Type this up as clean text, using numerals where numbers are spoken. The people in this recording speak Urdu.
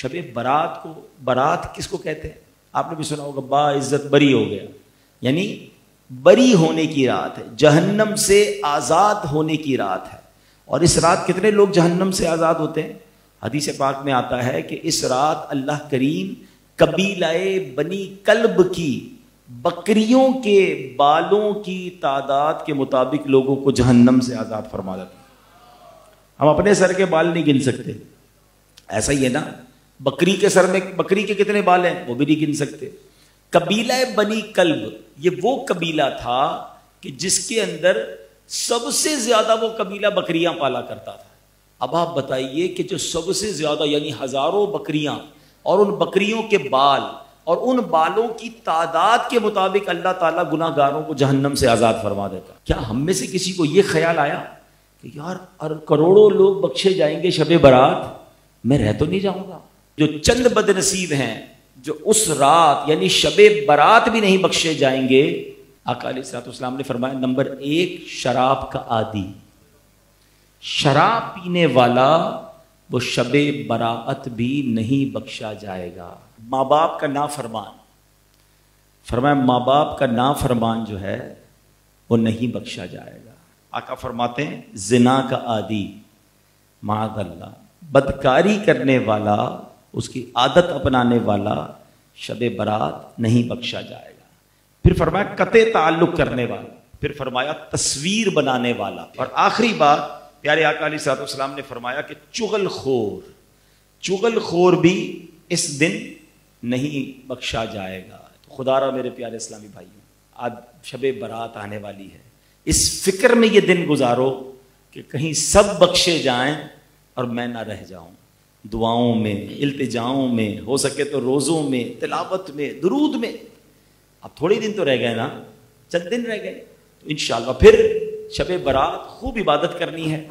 شب برات کو، برات کس کو کہتے ہیں؟ آپ نے بھی سنا ہوگا، با عزت بری ہو گیا، یعنی بری ہونے کی رات ہے، جہنم سے آزاد ہونے کی رات ہے۔ اور اس رات کتنے لوگ جہنم سے آزاد ہوتے ہیں؟ حدیث پاک میں آتا ہے کہ اس رات اللہ کریم قبیلہ بنی کلب کی بکریوں کے بالوں کی تعداد کے مطابق لوگوں کو جہنم سے آزاد فرما دیتا ہے۔ ہم اپنے سر کے بال نہیں گن سکتے، ایسا ہی ہے نا، بکری کے سر میں بکری کے کتنے بال ہیں وہ بھی نہیں گن سکتے۔ قبیلہ بنی کلب یہ وہ قبیلہ تھا کہ جس کے اندر سب سے زیادہ وہ قبیلہ بکریاں پالا کرتا تھا۔ اب آپ بتائیے کہ جو سب سے زیادہ یعنی ہزاروں بکریاں اور ان بکریوں کے بال اور ان بالوں کی تعداد کے مطابق اللہ تعالیٰ گناہ گاروں کو جہنم سے آزاد فرما دیتا۔ کیا ہم میں سے کسی کو یہ خیال آیا کہ یار کروڑوں لوگ بخشے جائیں گے شب برات، میں رہ تو نہیں جاؤں گا؟ جو چند بد نصیب ہیں جو اس رات یعنی شب برات بھی نہیں بخشے جائیں گے، آقا علیہ الصلوۃ والسلام نے فرمایا نمبر 1 شراب کا عادی، شراب پینے والا وہ شب براءت بھی نہیں بخشا جائے گا۔ ماں باپ کا نافرمان، فرمایا ماں باپ کا نافرمان جو ہے وہ نہیں بخشا جائے گا۔ آقا فرماتے ہیں زنا کا عادی، معاذ اللہ، بدکاری کرنے والا، اس کی عادت اپنانے والا شب برات نہیں بخشا جائے گا۔ پھر فرمایا قطع تعلق کرنے والا، پھر فرمایا تصویر بنانے والا، اور آخری بات پیارے آقا علیہ الصلوۃ والسلام نے فرمایا کہ چغل خور بھی اس دن نہیں بخشا جائے گا۔ تو خدا را میرے پیارے اسلامی بھائیوں، آج شب برات آنے والی ہے، اس فکر میں یہ دن گزارو کہ کہیں سب بخشے جائیں اور میں نہ رہ جاؤں۔ دعاؤں میں، التجاؤں میں، ہو سکے تو روزوں میں، تلاوت میں، درود میں۔ اب تھوڑے دن تو رہ گئے نا، چند دن رہ گئے، تو انشاءاللہ پھر شب برات خوب عبادت کرنی ہے۔